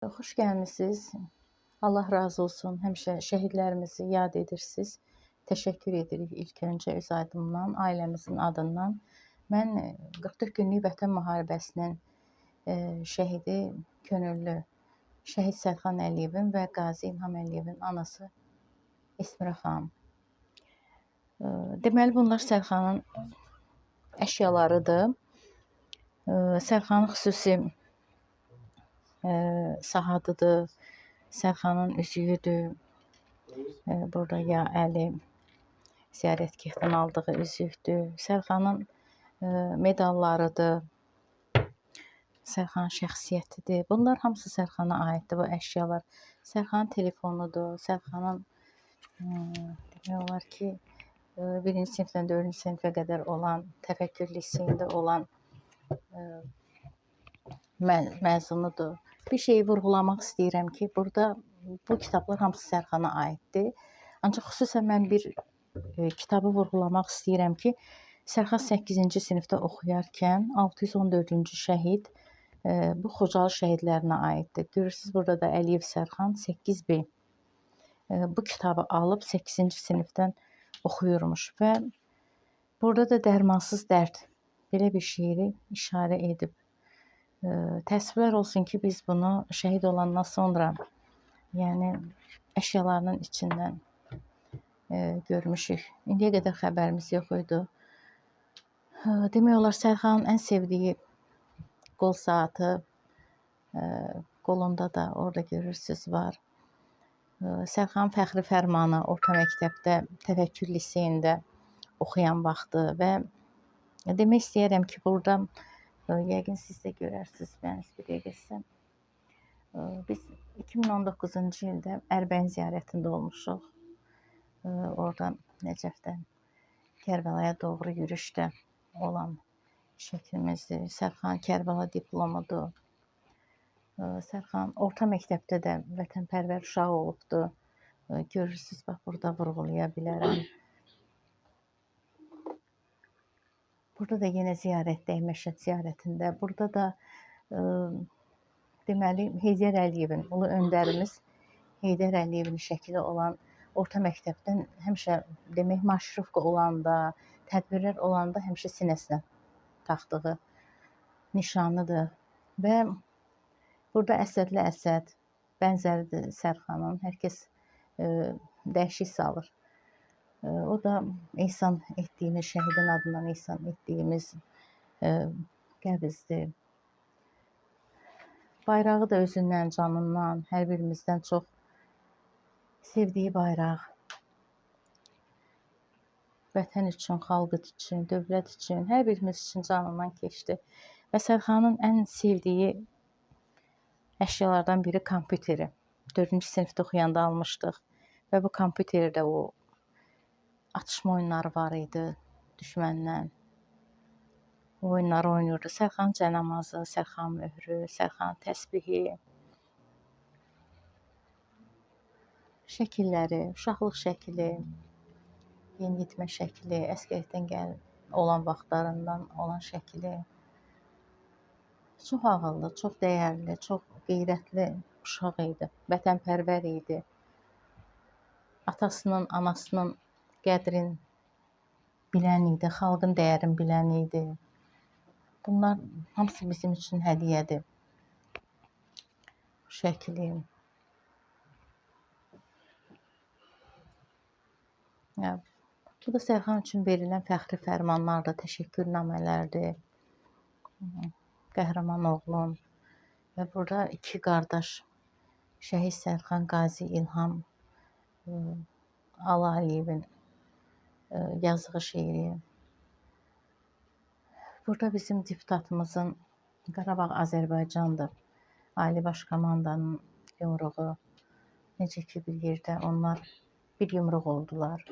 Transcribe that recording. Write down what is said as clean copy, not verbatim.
Xoş gəlmisiniz. Allah razı olsun. Həmişə şəhidlərimizi yad edirsiniz. Təşəkkür edirik ilk öncə öz adımdan, ailəmizin adından. Mən 44 günlük Vətən müharibəsinin şəhidi, könüllü şəhid Sərxan Əliyevin və Qazi İlham Əliyevin anası Esmirə xanım. Deməli, bunlar Sərxanın əşyalarıdır. Sərxanın xüsusi sahadıdır, Sərxanın üzüyüdür. Burada ya Əli ziyarətgahdan aldığı üzükdür. Sərxanın medallarıdır. Sərxanın şəxsiyyətidir. Bunlar hamısı Sərxana aiddir bu əşyalar. Sərxanın telefonudur. Sərxanın demək olar ki, 1-ci sinifdən 4-cü sinifə qədər olan, təfəkkür liseyində olan məzunudur. Bir şeyi vurğulamaq istəyirəm ki, burada bu kitablar hamısı Sərxana aiddir. Ancaq xüsusən mən bir kitabı vurğulamaq istəyirəm ki, Sərxan 8-ci sinifdə oxuyarkən 614-cü şəhid bu Xocalı şəhidlərinə aiddir. Görürsünüz, burada da Əliyev Sərxan 8B bu kitabı alıb 8-ci sinifdən oxuyurmuş və burada da Dərmansız dərd belə bir şeiri işarə edib. Təəssüflər olsun ki, biz bunu şəhid olandan sonra, yəni əşyalarının içindən görmüşük. İndiyə qədər xəbərimiz yox idi. Demək olar, Sərxanın ən sevdiyi qol saatı, qolunda da orada görürsünüz var. Sərxanın fəxri fərmanı orta məktəbdə, təfəkkür liseyində oxuyan vaxtı və demək istəyirəm ki, burada yəqin siz də görərsiniz, mən bir dəqiqəsə. Biz 2019-cu ildə Ərbəyin ziyarətində olmuşuq. Oradan Nəcəfdən Kərbəlaya doğru yürüşdə olan şəklimizdir. Sərxan Kərbəla diplomudur. Sərxan orta məktəbdə də vətənpərvər uşaq olubdur. Görürsünüz, bax, burada vurğulaya bilərəm. Burada da yenə ziyarətdəyik, Məşəd ziyarətində. Burada da deməli, Heydər Əliyevin, ulu öndərimiz Heydər Əliyevin şəkili olan orta məktəbdən həmişə demək, marşrufka olanda, tədbirlər olanda həmişə sinəsinə taxdığı nişanıdır. Və burada Əsədli Əsəd bənzəridir Sərxanın. Hər kəs dəyişik salır. O da ehsan etdiyimiz, şəhidin adından ehsan etdiyimiz qəbizdir. Bayrağı da özündən, canından, hər birimizdən çox sevdiyi bayraq. Vətən üçün, xalq üçün, dövlət üçün, hər birimiz üçün canından keçdi. Və Sərxanın ən sevdiyi əşyalardan biri kompüteri. 4-cü sinifdə oxuyanda almışdıq. Və bu kompüterdə o atışma oyunları var idi düşmənlə. O oyunları oynayırdı. Sərxan cənamazı, Sərxan möhrü, Sərxan təsbihi, şəkilləri, uşaqlıq şəkili, yeniyetmə şəkili, əsgərlikdən olan vaxtlarından olan şəkili. Çox ağıllı, çox dəyərli, çox qeyrətli uşaq idi. Vətənpərvər idi. Atasının, anasının qədrin bilən idi, xalqın dəyərini bilən idi. Bunlar hamısı bizim üçün hədiyyədir. Şəkili. Bu da Sərxan üçün verilən fəxri fərmanlardır, təşəkkürnamələrdir. Qəhrəman oğlum. Və burada iki qardaş, şəhid Sərxan, Qazi İlham Əliyevin yazdığı şeiri. Burada bizim deputatımızın Qarabağ Azərbaycandır. Ali Baş Komandanın yumruğu. Necə ki, bir yerdə onlar bir yumruq oldular.